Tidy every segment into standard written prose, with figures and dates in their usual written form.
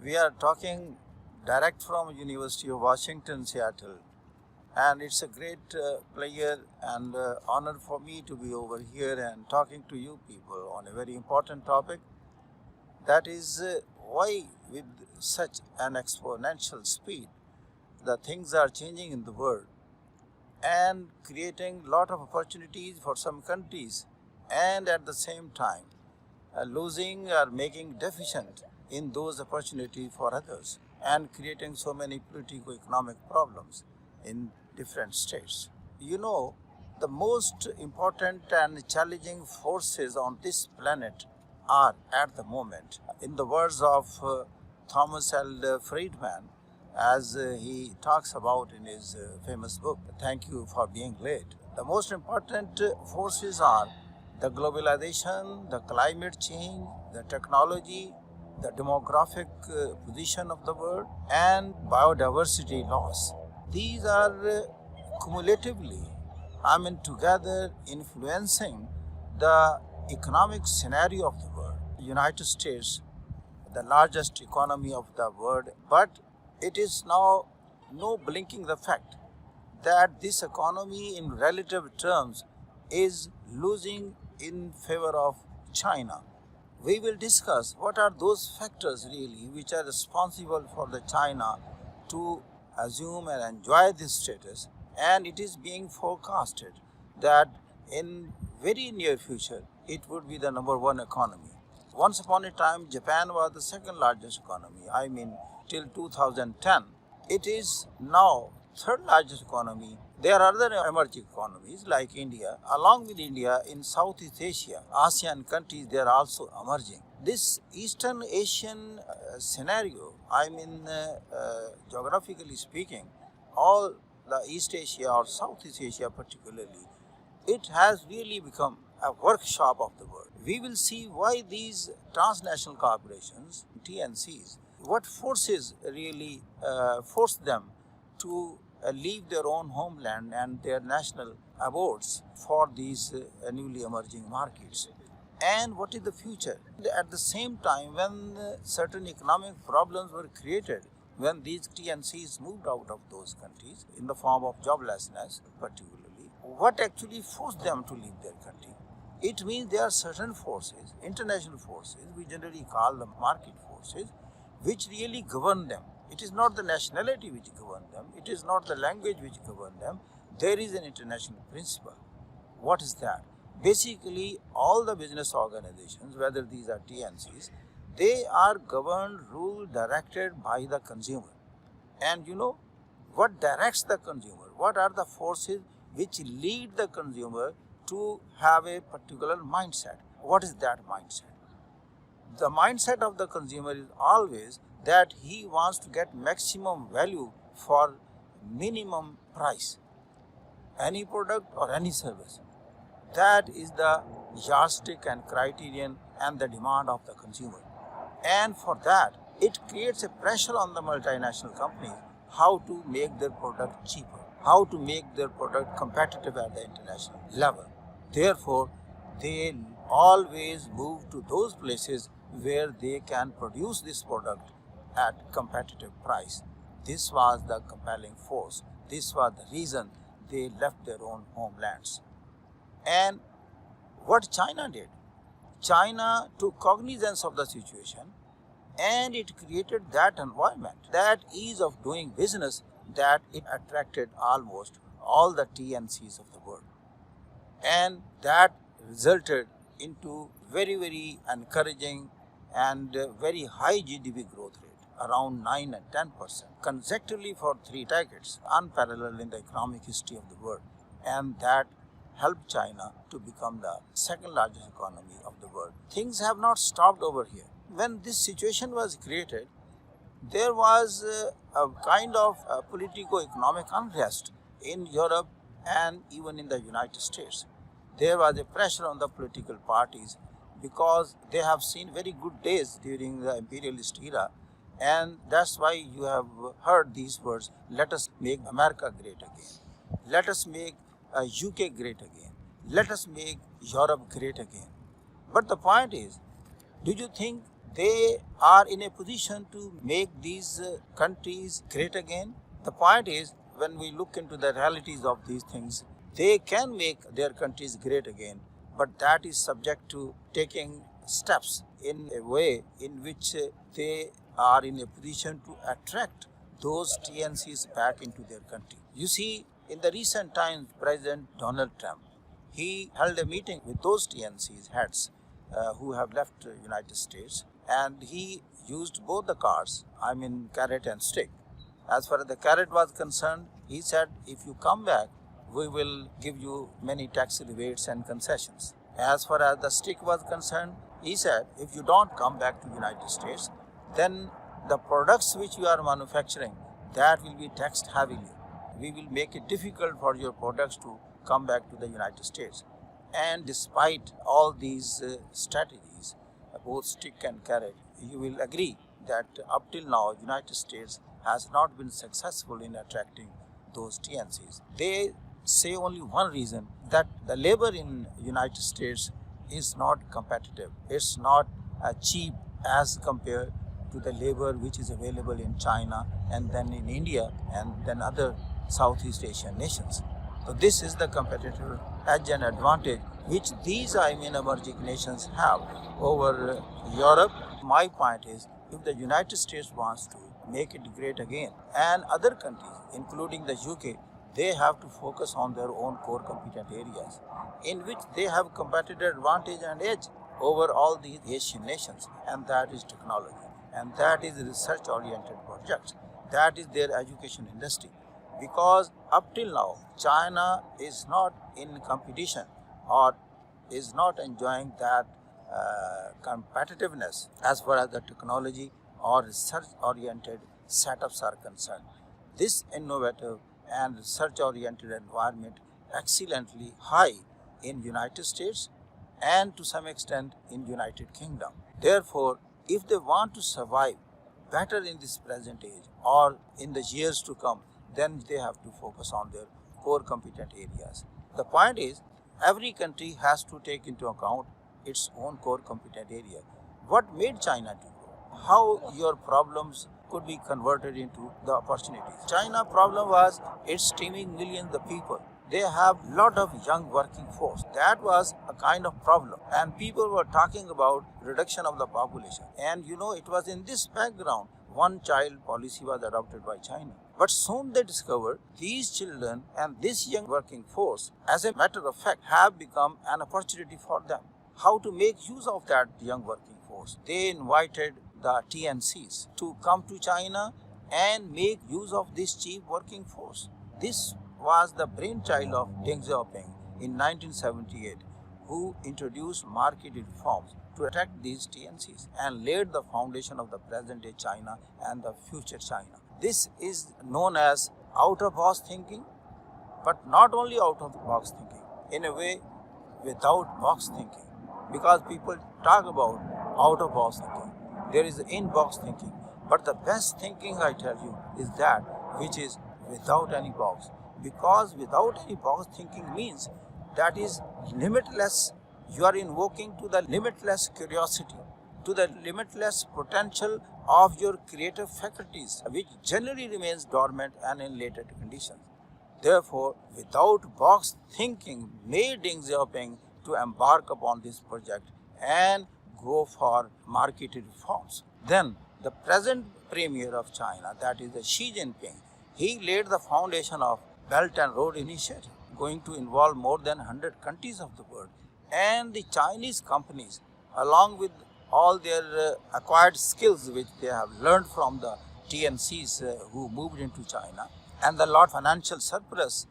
We are talking direct from University of Washington, Seattle, and it's a great pleasure and honor for me to be over here and talking to you people on a very important topic. That is why with such an exponential speed, the things are changing in the world and creating lot of opportunities for some countries, and at the same time losing or making deficient in those opportunities for others and creating so many politico-economic problems in different states. You know, the most important and challenging forces on this planet are at the moment, in the words of Thomas L. Friedman, as he talks about in his famous book, Thank You for Being Late. The most important forces are the globalization, the climate change, the technology, the demographic position of the world, and biodiversity loss. These are cumulatively, together influencing the economic scenario of the world. United States, the largest economy of the world, but it is now no blinking the fact that this economy in relative terms is losing in favor of China. We will discuss what are those factors really which are responsible for the China to assume and enjoy this status, and it is being forecasted that in very near future it would be the number one economy. Once upon a time Japan was the second largest economy, till 2010. It is now third largest economy. There are other emerging economies like India. Along with India, in Southeast Asia, ASEAN countries, they are also emerging. This Eastern Asian scenario, geographically speaking, all the East Asia or Southeast Asia particularly, it has really become a workshop of the world. We will see why these transnational corporations, TNCs, what forces really force them to leave their own homeland and their national abodes for these newly emerging markets. And what is the future? At the same time, when certain economic problems were created, when these TNCs moved out of those countries in the form of joblessness particularly, what actually forced them to leave their country? It means there are certain forces, international forces, we generally call them market forces, which really govern them. It is not the nationality which governs them, it is not the language which governs them, there is an international principle. What is that? Basically, all the business organizations, whether these are TNCs, they are governed, ruled, directed by the consumer. And you know, what directs the consumer? What are the forces which lead the consumer to have a particular mindset? What is that mindset? The mindset of the consumer is always that he wants to get maximum value for minimum price, any product or any service. That is the yardstick and criterion and the demand of the consumer. And for that, it creates a pressure on the multinational companies how to make their product cheaper, how to make their product competitive at the international level. Therefore, they always move to those places where they can produce this product at competitive price. This was the compelling force. This was the reason they left their own homelands. And what China did? China took cognizance of the situation and it created that environment, that ease of doing business, that it attracted almost all the TNCs of the world. And that resulted into very, very encouraging and very high GDP growth rate, around 9 and 10%, consecutively for 3 decades, unparalleled in the economic history of the world. And that helped China to become the second largest economy of the world. Things have not stopped over here. When this situation was created, there was a kind of politico-economic unrest in Europe and even in the United States. There was a pressure on the political parties because they have seen very good days during the imperialist era, and that's why you have heard these words, let us make America great again, let us make UK great again, let us make Europe great again. But the point is, do you think they are in a position to make these countries great again. The point is, when we look into the realities of these things, they can make their countries great again, but that is subject to taking steps in a way in which they are in a position to attract those TNCs back into their country. You see, in the recent times, President Donald Trump, he held a meeting with those TNCs heads who have left United States, and he used both the cards, I mean carrot and stick. As far as the carrot was concerned, he said, if you come back, we will give you many tax rebates and concessions. As far as the stick was concerned, he said, if you don't come back to United States, then the products which you are manufacturing, that will be taxed heavily. We will make it difficult for your products to come back to the United States. And despite all these strategies, both stick and carrot, you will agree that up till now, United States has not been successful in attracting those TNCs. They say only one reason, that the labor in United States is not competitive. It's not cheap as compared to the labor which is available in China and then in India and then other Southeast Asian nations. So this is the competitive edge and advantage which these emerging nations have over Europe. My point is, if the United States wants to make it great again, and other countries, including the UK, they have to focus on their own core competent areas in which they have competitive advantage and edge over all these Asian nations, and that is technology, and that is research-oriented projects, that is their education industry. Because up till now, China is not in competition or is not enjoying that competitiveness as far as the technology or research-oriented setups are concerned. This innovative and research-oriented environment excellently high in United States and to some extent in United Kingdom. Therefore, if they want to survive better in this present age or in the years to come, then they have to focus on their core competent areas. The point is, every country has to take into account its own core competent area. What made China to grow? How your problems could be converted into the opportunities. China problem was it's teeming millions of people. They have lot of young working force. That was a kind of problem. And people were talking about reduction of the population. And it was in this background, one child policy was adopted by China. But soon they discovered these children and this young working force, as a matter of fact, have become an opportunity for them. How to make use of that young working force? They invited the TNCs to come to China and make use of this cheap working force. This was the brainchild of Deng Xiaoping in 1978, who introduced market reforms to attract these TNCs and laid the foundation of the present-day China and the future China. This is known as out-of-box thinking, but not only out-of-box thinking, in a way without box thinking, because people talk about out-of-box thinking. There is in-box thinking, but the best thinking, I tell you, is that which is without any box, because without any box thinking means that is limitless. You are invoking to the limitless curiosity, to the limitless potential of your creative faculties, which generally remains dormant and in latent conditions. Therefore, without box thinking made Deng Xiaoping to embark upon this project and go for marketed reforms. Then the present premier of China, that is the Xi Jinping, he laid the foundation of Belt and Road Initiative, going to involve more than 100 countries of the world. And the Chinese companies, along with all their acquired skills which they have learned from the TNCs who moved into China, and the lot financial surplus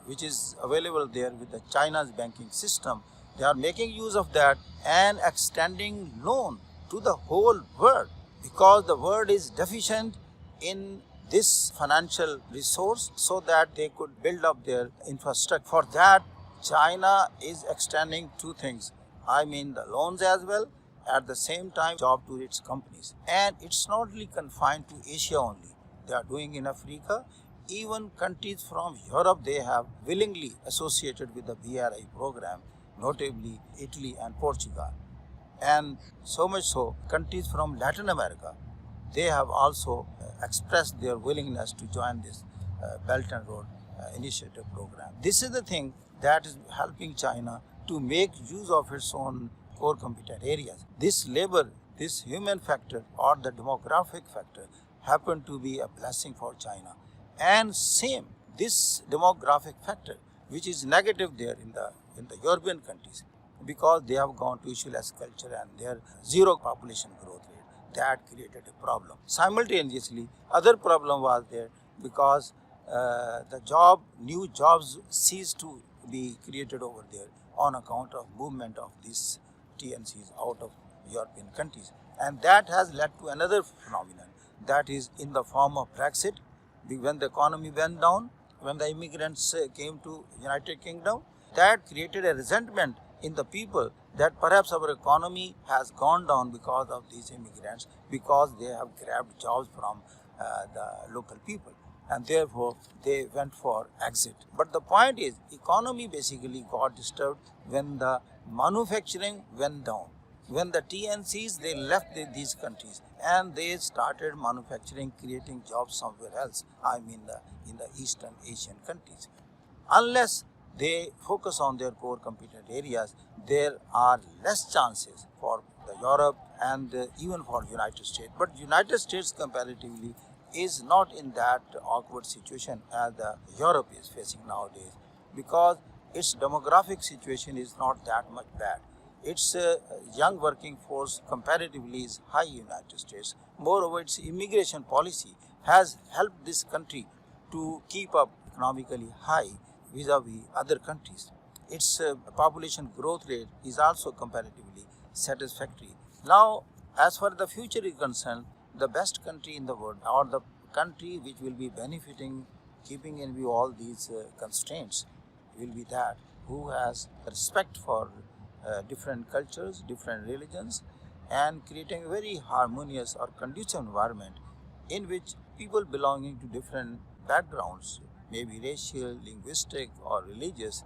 which is available there with the China's banking system, they are making use of that and extending loan to the whole world, because the world is deficient in this financial resource so that they could build up their infrastructure. For that, China is extending two things. The loans as well, at the same time job to its companies. And it's not really confined to Asia only. They are doing in Africa. Even countries from Europe, they have willingly associated with the BRI program, notably Italy and Portugal. And so much so, countries from Latin America, they have also expressed their willingness to join this Belt and Road Initiative program. This is the thing that is helping China to make use of its own core competent areas. This labor, this human factor or the demographic factor happen to be a blessing for China. And same, this demographic factor, which is negative there in the European countries, because they have gone to issueless culture and their zero population growth rate, that created a problem. Simultaneously, other problem was there because new jobs ceased to be created over there on account of movement of these TNCs out of European countries. And that has led to another phenomenon, that is in the form of Brexit. When the economy went down, when the immigrants came to United Kingdom, that created a resentment in the people that perhaps our economy has gone down because of these immigrants, because they have grabbed jobs from the local people, and therefore they went for exit. But the point is, economy basically got disturbed when the manufacturing went down. When the TNCs, they left these countries and they started manufacturing, creating jobs somewhere else, I mean in the Eastern Asian countries. Unless they focus on their core competent areas, there are less chances for the Europe and even for United States. But United States comparatively is not in that awkward situation as the Europe is facing nowadays, because its demographic situation is not that much bad. Its young working force comparatively is high in United States. Moreover, its immigration policy has helped this country to keep up economically high vis-a-vis other countries. Its population growth rate is also comparatively satisfactory. Now, as far as the future is concerned, the best country in the world, or the country which will be benefiting, keeping in view all these constraints, will be that who has respect for different cultures, different religions, and creating a very harmonious or conducive environment in which people belonging to different backgrounds, maybe racial, linguistic, or religious,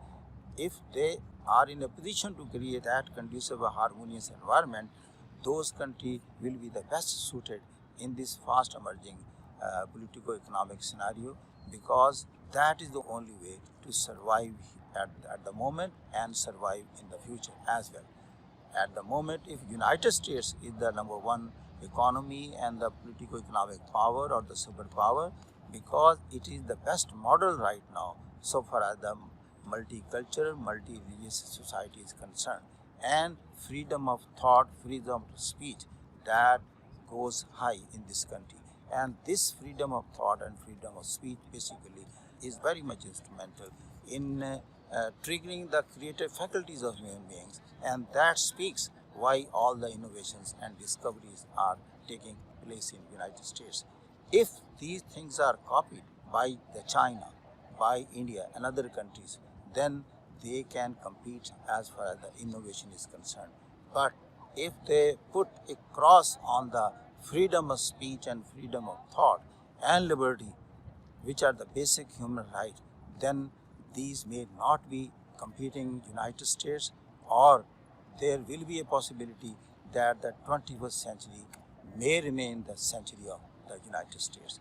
if they are in a position to create that conducive, harmonious environment, those countries will be the best suited in this fast emerging politico-economic scenario, because that is the only way to survive at the moment and survive in the future as well. At the moment, if United States is the number one economy and the politico-economic power or the superpower, because it is the best model right now so far as the multicultural, multi-religious society is concerned, and freedom of thought, freedom of speech, that goes high in this country. And this freedom of thought and freedom of speech basically is very much instrumental in triggering the creative faculties of human beings, and that speaks why all the innovations and discoveries are taking place in United States. If these things are copied by the China, by India and other countries, then they can compete as far as the innovation is concerned. But if they put a cross on the freedom of speech and freedom of thought and liberty, which are the basic human rights, then these may not be competing United States, or there will be a possibility that the 21st century may remain the century of the United States.